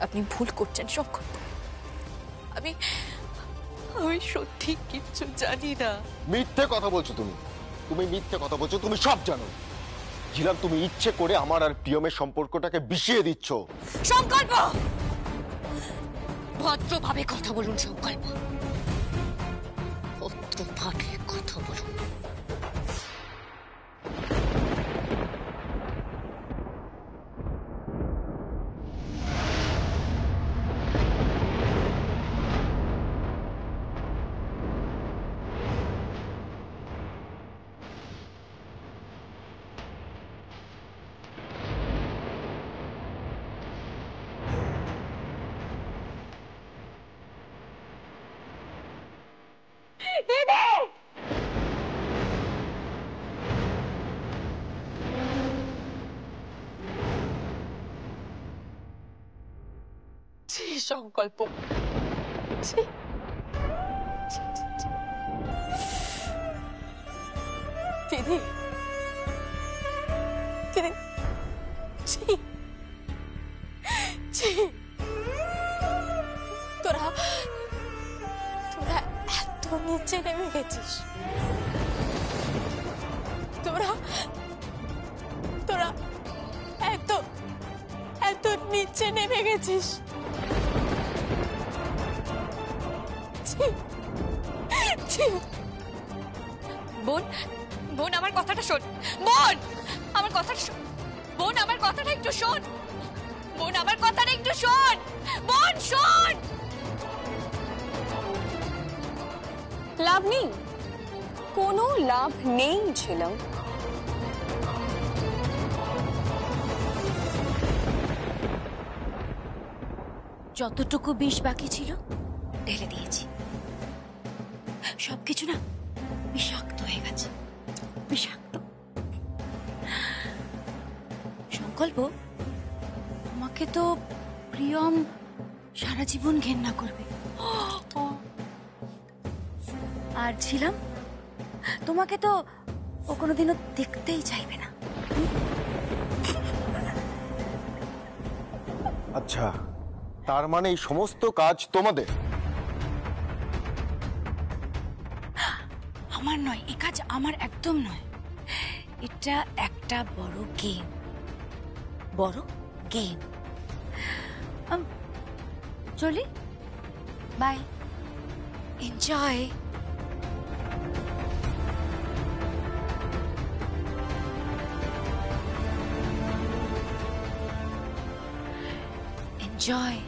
আপনি ভুল করছেন শঙ্করবাবু। আমি আমি সত্যি কিচ্ছু জানি না। মিথ্যে কথা বলছো তুমি, তুমি মিথ্যে কথা বলছো, তুমি সব জানো। ঝিলাম, তুমি ইচ্ছে করে আমার আর প্রিয়মের সম্পর্কটাকে বিষিয়ে দিচ্ছ। সংকল্প, ভদ্রভাবে কথা বলুন সংকল্প, ভদ্রভাবে কথা বলুন। সংকল্প, দিদি, দিদি, তোরা তোরা এত নিচে নেমে গেছিস, তোরা তোরা এত এত নিচে নেমে গেছিস। বোন, বোন আমার কথাটা শোন, বোন আমার কথাটা শোন, বোন আমার কথাটা একটু শোন, বোন আমার কথাটা একটু শোন, বোন শোন। লাভ নেই, কোনো লাভ নেই ছিলাম। যতটুকু বিষ বাকি ছিল ঢেলে দিয়েছি, সবকিছু না বিষাক্ত হয়ে গেছে, বিষাক্ত। সংকল্প, তোমাকে তো প্রিয়ম সারা জীবন ঘেন্না করবে, আর ছিলাম তোমাকে তো ও কোনোদিনও দেখতেই চাইবে না। আচ্ছা, তার মানে এই সমস্ত কাজ তোমাদের? আমার নয়, এই কাজ আমার একদম নয়। এটা একটা বড় গেম, বড় গেম। চলি, বাই, এনজয়। এনজয়।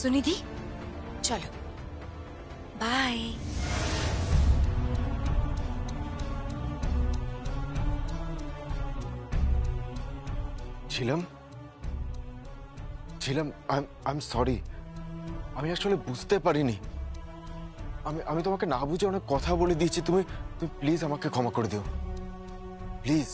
সুনিধি, চলো, বাই। ছিলাম ছিলাম আই এম সরি, আমি আসলে বুঝতে পারিনি। আমি তোমাকে না বুঝে অনেক কথা বলে দিয়েছি। তুমি তুমি প্লিজ আমাকে ক্ষমা করে দিও, প্লিজ।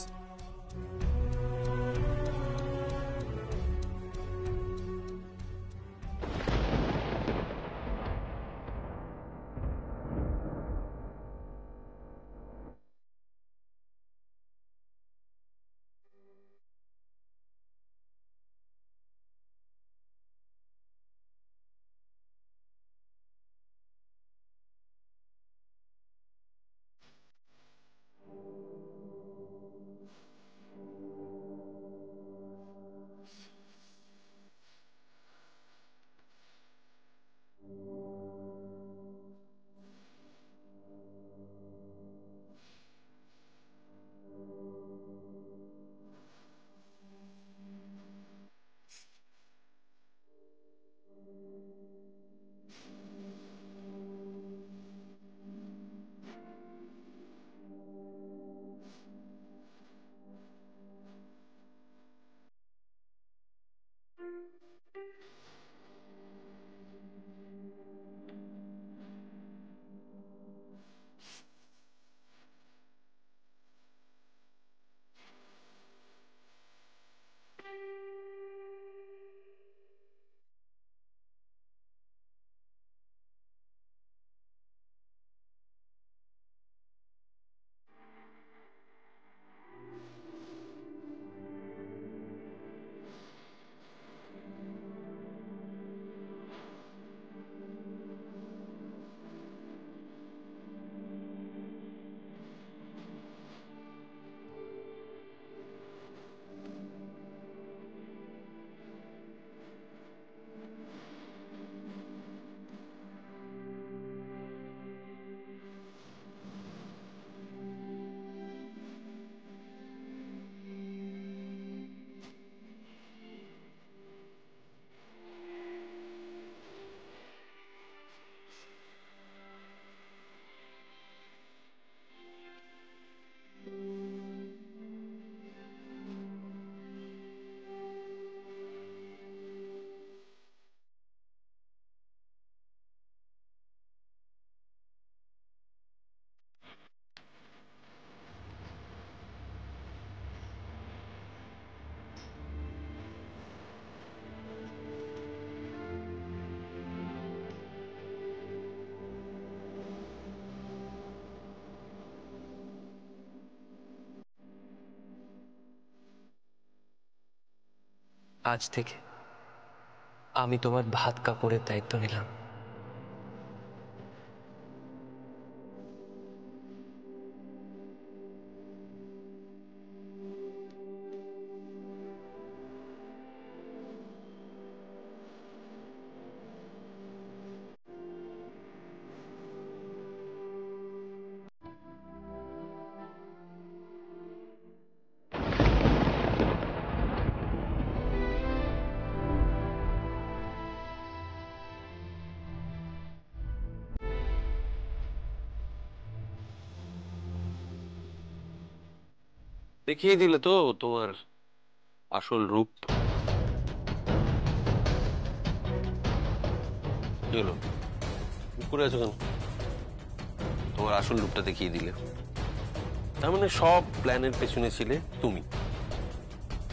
আজ থেকে আমি তোমার ভাত কাপড়ের দায়িত্ব নিলাম। দেখিয়ে দিলে তো তোমার আসল রূপ। কি হলো, চুপ করে আছো কেন? তোমার আসল রূপটা দেখিয়ে দিলে। তার মানে সব প্ল্যানের পেছনে ছিলে তুমি।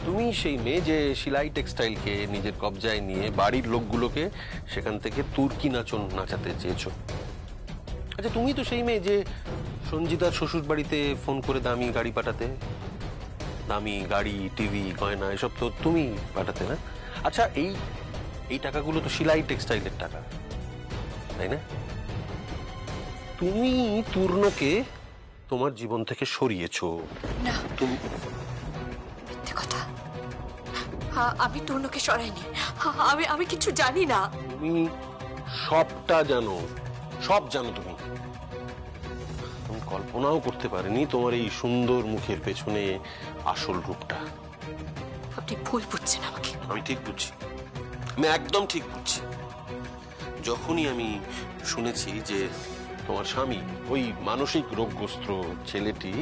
তুমি সেই মেয়ে যে সেলাই টেক্সটাইলকে নিজের কবজায় নিয়ে বাড়ির লোকগুলোকে সেখান থেকে তুর্কি নাচন নাচাতে চেয়েছো। আচ্ছা, তুমি তো সেই মেয়ে যে সঞ্জিতার শ্বশুর বাড়িতে ফোন করে দামি গাড়ি পাঠাতে। দামি গাড়ি, টিভি, গয়না এসব তো তুমি পাঠাতে না? আচ্ছা, এই টাকাগুলো তো সেলাই টেক্সটাইলের টাকা, তাই না? তুমি পূর্ণকে তোমার জীবন থেকে সরিয়েছো। না, তুমি মিথ্যে কথা। আমি তরুণকে সরাইনি। আমি কিছু জানি না। তুমি সবটা জানো, সব জানো। তুমি কল্পনাও করতে পারেনি তোমার এই সুন্দর মুখের পেছনে আসল রূপটা। আপনি ভুল বুঝছেন আমাকে। আমি ঠিক বুঝছি, আমি একদম ঠিক বুঝছি। যখনই আমি শুনেছি যে তোমার স্বামী ওই মানসিক রোগগ্রস্ত ছেলেটি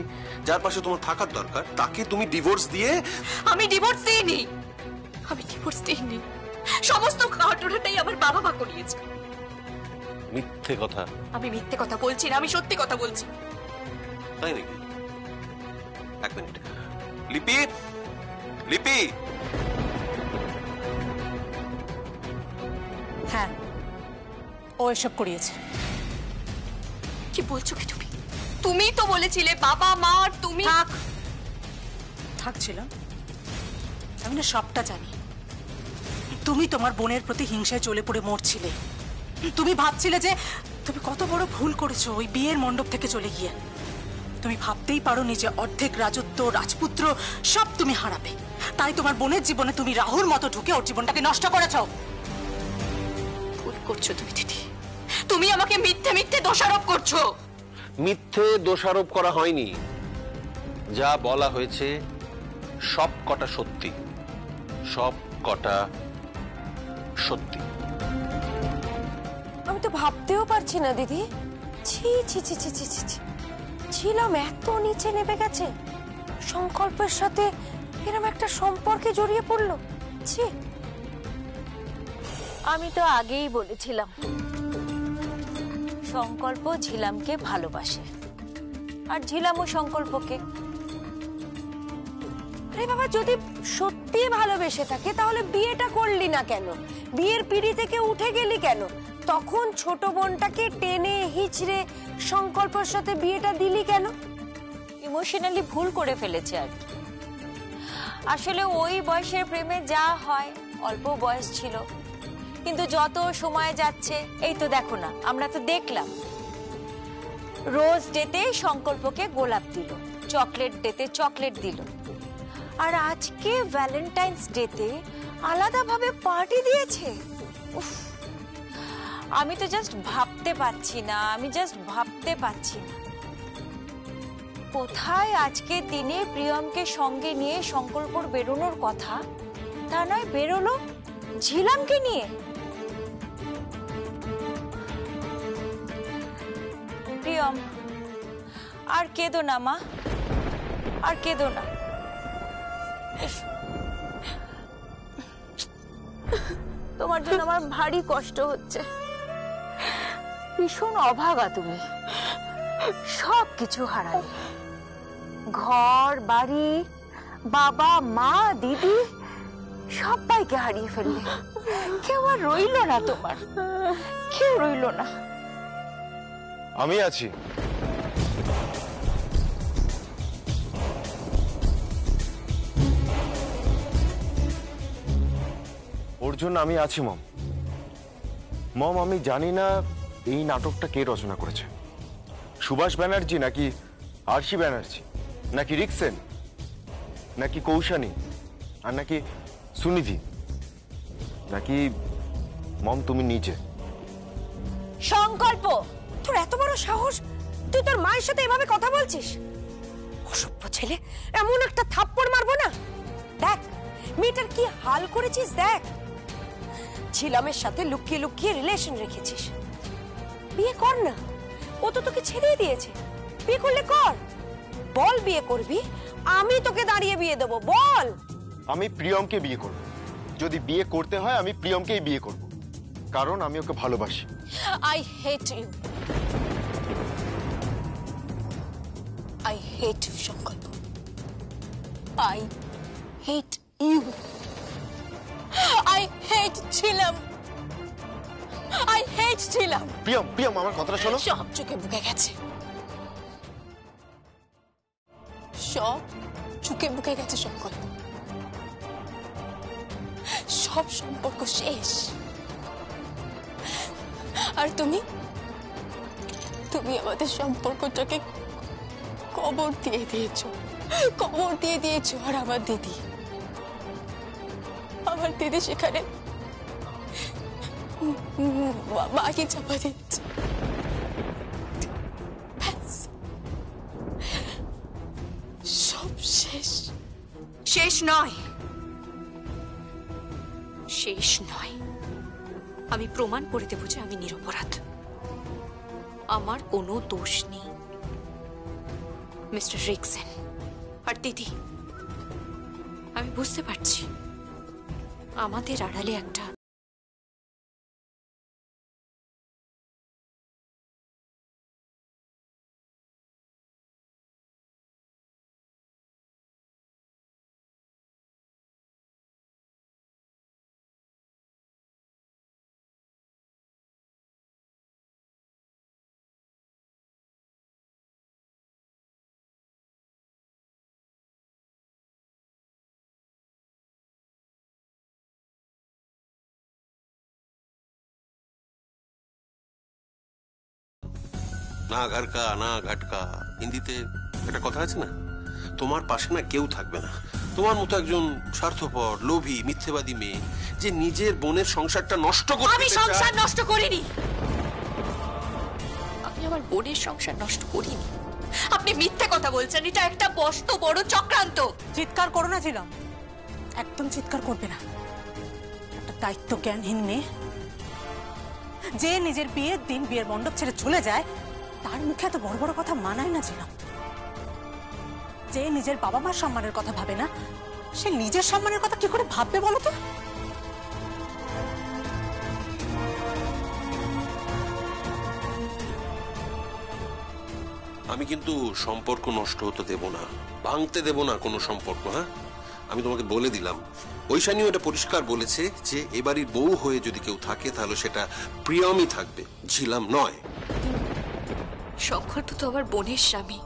যার পাশে তোমার থাকার দরকার, তাকে তুমি ডিভোর্স দিয়ে। আমি ডিভোর্স দিইনি। আমি ডিভোর্স দিইনি। সমস্ত ঘটনাটাই আমার বাবা মা করিয়েছে। মিথ্যে কথা। আমি মিথ্যে কথা বলছি না, আমি সত্যি কথা বলছি। তাই নাকি? এক মিনিট। লিপি, লিপি। হ্যাঁ, ও এসব করিয়েছে। কি বলছো কি তুমি? তুমি তো বলেছিলে বাবা মা আর তুমি। থাকছিল, আমি না সবটা জানি। তুমি তোমার বোনের প্রতি হিংসায় জ্বলে পড়ে মরছিলে। তুমি ভাবছিলে যে তুমি কত বড় ভুল করেছো ওই বিয়ের মণ্ডপ থেকে চলে গিয়ে। তুমি ভাবতেই পারোনি যে অর্ধেক রাজত্ব, রাজপুত্র সব তুমি হারাবে। তাই তোমার বোনের জীবনে তুমি রাহুর মতো ঢুকে ওর জীবনটাকে নষ্ট করেছো। ভুল করছো তুমি দিদি। তুমি আমাকে মিথ্যে মিথ্যে দোষারোপ করছো। মিথ্যে দোষারোপ করা হয়নি, যা বলা হয়েছে সব কটা সত্যি। সব কটা সত্যি। আমি তো ভাবতেও পারছি না দিদি। ছি ছি ছি ছি ছি ছি ছি। ছিলাম এত নিচে নেমে গেছে, সংকল্পের সাথে এরকম একটা সম্পর্কে জড়িয়ে পড়লো। ছি। আমি তো আগেই বলেছিলাম সংকল্প ঝিলামকে ভালোবাসে, আর ঝিলামও সংকল্পকে। আরে বাবা, যদি সত্যি ভালোবেসে থাকে তাহলে বিয়েটা করলি না কেন? বিয়ের পিঁড়ি থেকে উঠে গেলি কেন? তখন ছোট বোনটাকে টেনে হিচড়ে সংকল্পের সাথে বিয়েটা দিলি কেন? ইমোশনালি ভুল করে ফেলেছে আর কি। আসলে ওই বয়সের প্রেমে যা হয়, অল্প বয়স ছিল, কিন্তু যত সময় যাচ্ছে, এই তো দেখো না, আমরা তো দেখলাম রোজ ডেতে সংকল্পকে গোলাপ দিল, চকলেট ডেতে চকলেট দিল, আর আজকে ভ্যালেন্টাইন্স ডেতে আলাদাভাবে পার্টি দিয়েছে। উফ, আমি তো জাস্ট ভাবতে পারছি না, আমি জাস্ট ভাবতে পারছি না। কোথায় আজকের দিনে প্রিয়মকে সঙ্গে নিয়ে সংকল্পর বেরোনোর কথা, তা নয় বেরোলো ঝিলামকে নিয়ে। প্রিয়ম, আর কেঁদো না মা, আর কেঁদো না। তোমার জন্য আমার ভারী কষ্ট হচ্ছে। ভীষণ অভাগা তুমি, সব কিছু হারালে। ঘর বাড়ি, বাবা মা দিদি সবাইকে হারিয়ে ফেললে। কেউ আর রইল না তোমার, কেউ রইল না। আমি আছি। ওর জন্য আমি আছি মম। মম, আমি জানি না এই নাটকটা কে রচনা করেছে, সুভাষ ব্যানার্জি নাকি আরশি ব্যানার্জি নাকি রিক্সেন নাকি কৌশানী আর নাকি সুনিধি নাকি মম তুমি নিজে। সংকল্প, তোর এত বড় সাহস, তুই তোর মায়ের সাথে এভাবে কথা বলছিস? অসভ্য ছেলে, এমন একটা থাপ্পড় মারবো না। দেখ মেয়েটার কি হাল করেছিস, দেখ। ঝিলামের সাথে লুকিয়ে লুকিয়ে রিলেশন রেখেছিস। বিয়ে কর না, ও তো তোকে ছেড়ে দিয়েছে। বিয়ে করলে কর, বল বিয়ে করবি, আমি তোকে দাঁড়িয়ে বিয়ে দেবো, বল। আমি প্রিয়মকে বিয়ে করব, যদি বিয়ে করতে হয় আমি প্রিয়মকেই বিয়ে করব, কারণ আমি ওকে ভালোবাসি। I hate you. I hate you, সংকল্প। I hate you. I hate ছিলাম। I hate ছিলাম। প্রিয়ম, প্রিয়ম আমার কথাটা শোনো। সব চোখে বুকে গেছে, সব চোখে বুকে গেছে সংকল্প। সব সম্পর্ক শেষ। আর তুমি আমাদের সম্পর্কটাকে কবর দিয়ে দিয়েছো, কবর দিয়ে দিয়েছো। আর আমার দিদি সেখানে বাকি চাপা দিচ্ছে। সব শেষ। শেষ নয়, শেষ নয়। আমি প্রমাণ করে দেবো যে আমি নিরপরাধ, আমার কোনো দোষ নেই। মিস্টার রিক্সেন আর দিদি, আমি বুঝতে পারছি আমাদের আড়ালে একটা না ঘর কা না ঘাট কা, হিন্দিতে একটা কথা আছে না, তোমার পাশে না কেউ থাকবে না। তোমার মতো একজন স্বার্থপর, লোভী, মিথ্যেবাদী মেয়ে যে নিজের বোনের সংসারটা নষ্ট করতে আমি সংসার নষ্ট করিনি, আমি আমার বোনের সংসার নষ্ট করিনি। আপনি মিথ্যে কথা বলছেন, এটা একটা বস্ত বড় চক্রান্ত। চিৎকার করো না ছিলাম, একদম চিৎকার করবে না। একটা দায়িত্ব জ্ঞানহীন মেয়ে যে নিজের বিয়ের দিন বিয়ের মণ্ডপ ছেড়ে চলে যায়, তার মুখে এত বড় বড় কথা মানায় না ছিলাম। যে নিজের বাবা মার সম্মানের কথা ভাবে না, সে নিজের সম্মানের কথা কি করে ভাববে বলো তো? আমি কিন্তু সম্পর্ক নষ্ট হতে দেব না, ভাঙতে দেব না কোনো সম্পর্ক। হ্যাঁ, আমি তোমাকে বলে দিলাম, ঐশানীও এটা পরিষ্কার বলেছে যে এবাড়ির বউ হয়ে যদি কেউ থাকে তাহলে সেটা প্রিয়মই থাকবে, ঝিলাম নয়। সংকল্প তো আমার বোনের স্বামী,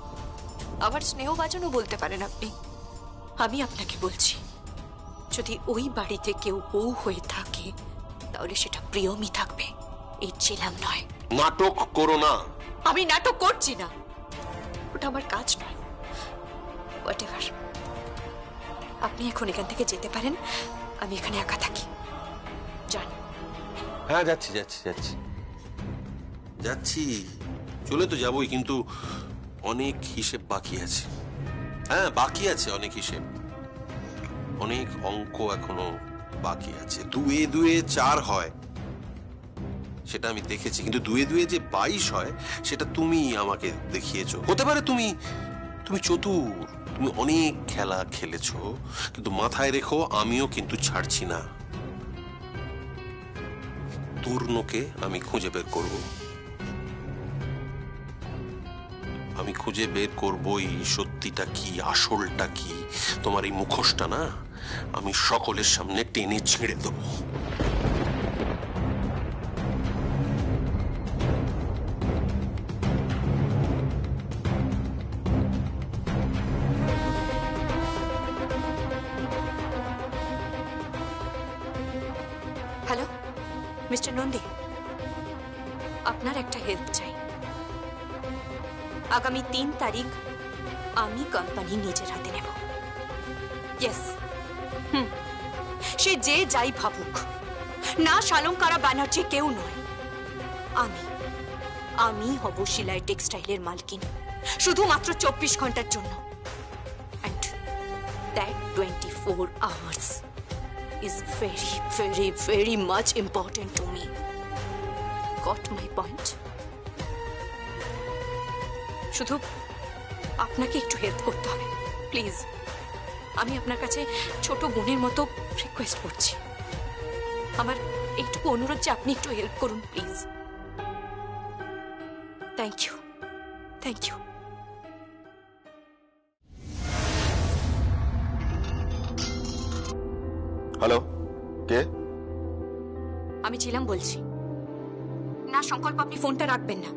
আমার স্নেহভাজনও বলতে পারেন আপনি। আমি আপনাকে বলছি, যদি ওই বাড়িতে কেউ বউ হয়ে থাকে তাহলে সেটা প্রিয়মই থাকবে, এই ছিলাম নয়। নাটক করো না। আমি নাটক করছি না, ওটা আমার কাজ নয়। হোয়াটএভার, আপনি এখন এখান থেকে যেতে পারেন, আমি এখানে একা থাকি। যান। হ্যাঁ যাচ্ছি যাচ্ছি যাচ্ছি যাচ্ছি, চলে তো যাবই, কিন্তু অনেক হিসেব বাকি আছে। হ্যাঁ বাকি আছে অনেক হিসেব, অনেক অঙ্ক এখনো বাকি আছে। 2 এ 2 4 হয় সেটা আমি দেখেছি, কিন্তু 2 এ 2 যে 22 হয় সেটা তুমি আমাকে দেখিয়েছো। হতে পারে তুমি চতুর, তুমি অনেক খেলা খেলেছো, কিন্তু মাথায় রেখো আমিও কিন্তু ছাড়ছি না। তূর্ণকে আমি খুঁজে বের করব, আমি খুঁজে বের করবই সত্যিটা কি, আসলটা কি। তোমার এই মুখোশটা না আমি সকলের সামনে টেনে ছিঁড়ে দেবো। মিস্টার নন্দী, আপনার একটা হেল্প চাই। আগামী 3 তারিখ আমি কোম্পানি নিজের হাতে নেব। ইয়েস, সে যে যাই ভাবুক, না শালঙ্কারা ব্যানার্জি কেউ নয়, আমি হব শিলাই টেক্সটাইলের মালকিন, শুধুমাত্র 24 ঘন্টার জন্য। And that 24 hours is very, very, very much important to me. Got my point? শুধু আপনাকে একটু হেল্প করতে হবে, প্লিজ। আমি আপনার কাছে ছোট বোনের মতো রিকোয়েস্ট করছি। আমার এইটুকু অনুরোধ যে আপনি একটু হেল্প করুন, please. Thank you, thank you. Hello, কে? আমি ছিলাম বলছি। না সংকল্প, আপনি ফোনটা রাখবেন না,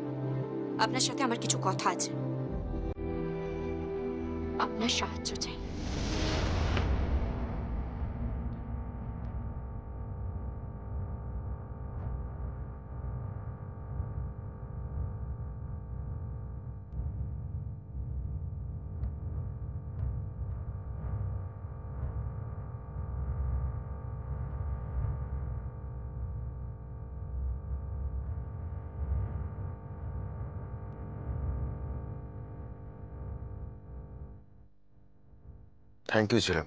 আপনার সাথে আমার কিছু কথা আছে। আপনার সাহায্য চাই। থ্যাংক ইউ ছিলাম,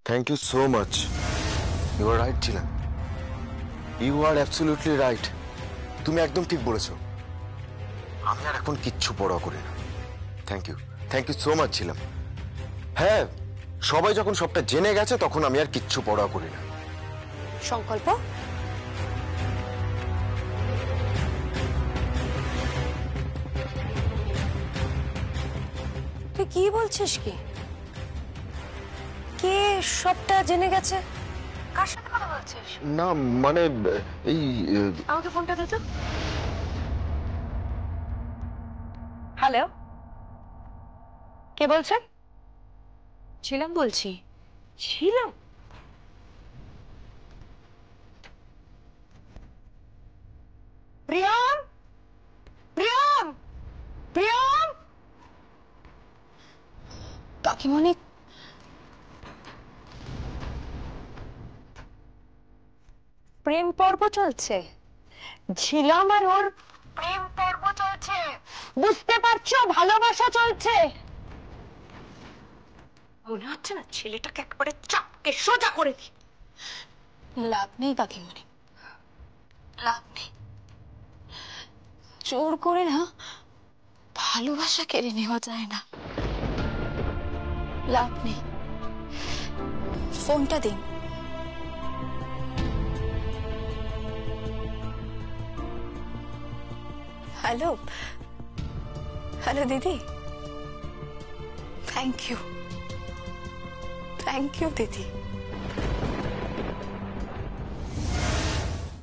thank you so much. You are right ছিলাম, ইউ আর অ্যাবসলিউটলি রাইট। তুমি একদম ঠিক বলেছো। আমি আর এখন কিচ্ছু পরোয়া করি না। থ্যাংক ইউ সো মাচ ছিলাম। হ্যাঁ, সবাই যখন সবটা জেনে গেছে তখন আমি আর কিচ্ছু পরোয়া করি না। সংকল্প, তুই কি বলছিস? কি কে সবটা জেনে গেছে? কার সাথে কথা বলছিস? না মানে এই আমাকে ফোনটা দে তো। হ্যালো, কে বলছেন? ছিলাম বলছি। ছিলাম? প্রিয়ম, প্রিয়ম, প্রিয়ম। কাকিমণি, প্রেম পর্ব চলছে। ঝিলাম আর ওর প্রেম পর্ব চলছে, বুঝতে পারছো? ভালোবাসা চলছে। মনে হচ্ছে না ছেলেটাকে একবারে চাপকে সোজা করে দি। লাভ নেই কাকিমণি, লাভ নেই। জোর করে না ভালোবাসা কেড়ে নেওয়া যায় না। লাভ নেই, ফোনটা দিন। হ্যালো, হ্যালো দিদি। থ্যাংক ইউ দিদি।